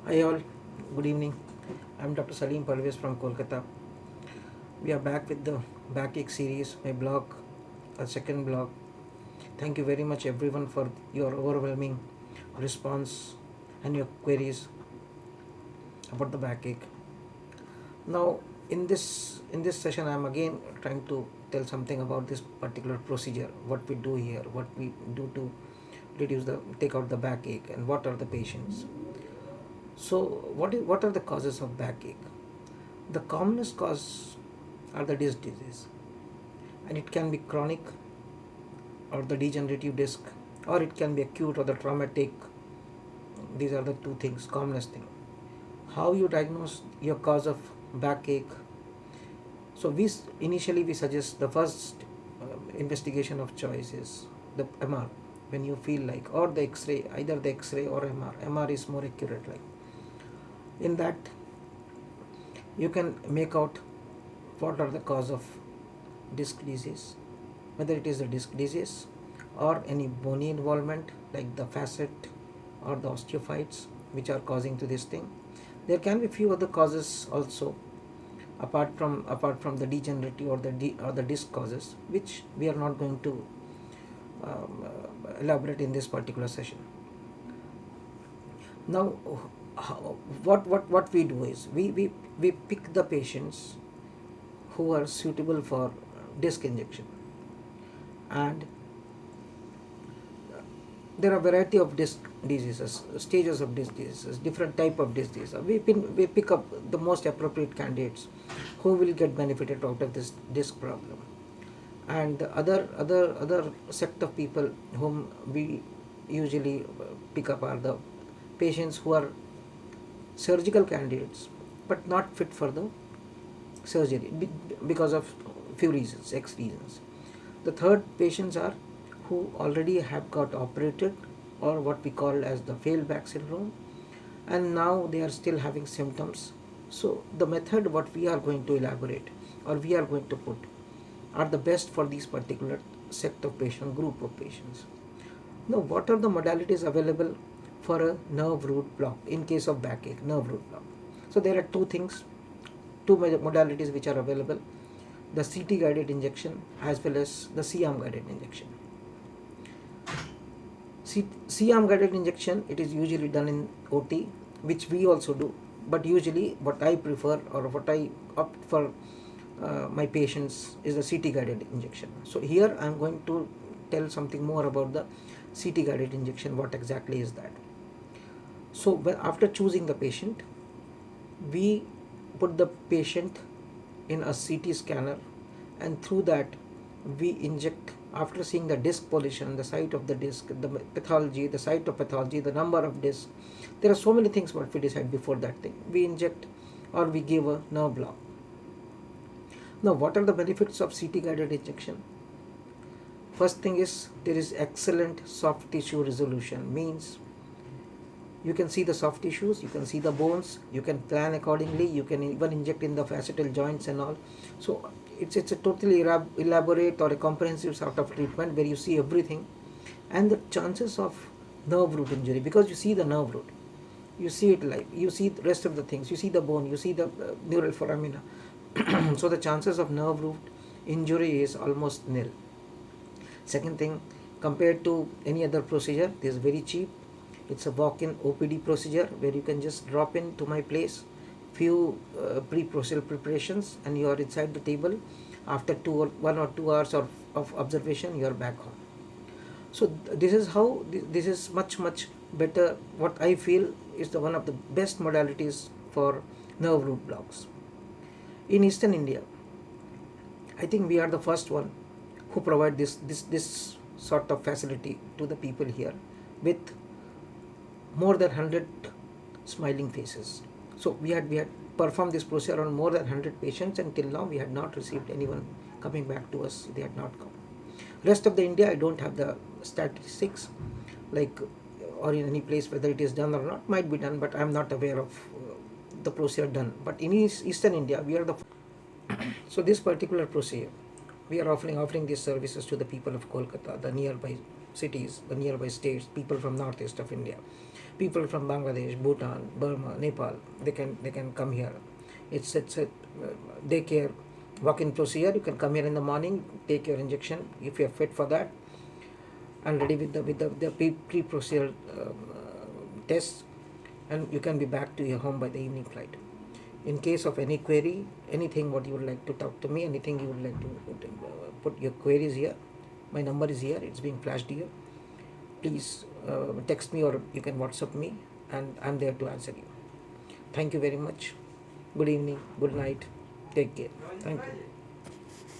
Hi all, good evening. I'm Dr. Salim Parvez from Kolkata. We are back with the backache series, my blog, a second blog. Thank you very much everyone for your overwhelming response and your queries about the backache. Now, in this session, I'm again trying to tell something about this particular procedure, what we do here, what we do to take out the backache, and what are the patients. So, what are the causes of backache? The commonest cause are the disc disease, and it can be chronic or the degenerative disc, or it can be acute or the traumatic. These are the two things, commonest thing. How you diagnose your cause of backache? So initially we suggest the first investigation of choice is the MR when you feel like, or the X-ray, either the X-ray or MR. MR is more accurate. Like in that, you can make out what are the cause of disc disease, whether it is a disc disease or any bony involvement like the facet or the osteophytes which are causing to this thing. There can be few other causes also apart from the degenerative or the disc causes, which we are not going to elaborate in this particular session. Now, what we do is we pick the patients who are suitable for disc injection, and there are variety of disc diseases, stages of disc diseases, different type of disc diseases. We pick up the most appropriate candidates who will get benefited out of this disc problem, and the other set of people whom we usually pick up are the patients who are surgical candidates but not fit for the surgery because of few reasons, X reasons. The third patients are who already have got operated, or what we call as the failed back syndrome, and now they are still having symptoms. So the method what we are going to elaborate or we are going to put are the best for these particular set of patient group of patients. Now, what are the modalities available for a nerve root block in case of backache, nerve root block? So there are two things, two major modalities which are available: the CT guided injection as well as the C-arm guided injection. C-arm guided injection, it is usually done in OT, which we also do, but usually what I prefer or what I opt for my patients is the CT guided injection. So here I am going to tell something more about the CT guided injection, what exactly is that. So after choosing the patient, we put the patient in a CT scanner, and through that we inject, after seeing the disc position, the site of the disc, the pathology, the site of pathology, the number of discs. There are so many things what we decide before that thing. We inject or we give a nerve block. Now, what are the benefits of CT guided injection? First thing is there is excellent soft tissue resolution, means you can see the soft tissues, you can see the bones, you can plan accordingly, you can even inject in the facetal joints and all. So it's a totally elaborate or a comprehensive sort of treatment where you see everything, and the chances of nerve root injury, because you see the nerve root, you see it live, you see the rest of the things, you see the bone, you see the neural foramina. So the chances of nerve root injury is almost nil. Second thing, compared to any other procedure, this is very cheap. It's a walk-in OPD procedure where you can just drop in to my place, few pre-procedural preparations, and you are inside the table. After 1 or 2 hours of observation, you are back home. So this is how this is much better. What I feel is the one of the best modalities for nerve root blocks in Eastern India. I think we are the first one who provide this sort of facility to the people here with more than 100 smiling faces. So we had performed this procedure on more than 100 patients, and till now we had not received anyone coming back to us. They had not come. Rest of the India, I don't have the statistics, like or in any place whether it is done or not. Might be done, but I am not aware of the procedure done. But in Eastern India, we are the so this particular procedure, we are offering these services to the people of Kolkata, the nearby cities, the nearby states, people from northeast of India. people from Bangladesh, Bhutan, Burma, Nepal, they can come here. It's a daycare walk-in procedure. You can come here in the morning, take your injection if you are fit for that, and ready with the pre-procedure tests, and you can be back to your home by the evening flight. In case of any query, anything what you would like to talk to me, anything you would like to put your queries here. My number is here. It's being flashed here. Please text me or you can WhatsApp me, and I'm there to answer you. Thank you very much. Good evening. Good night. Take care. Thank you.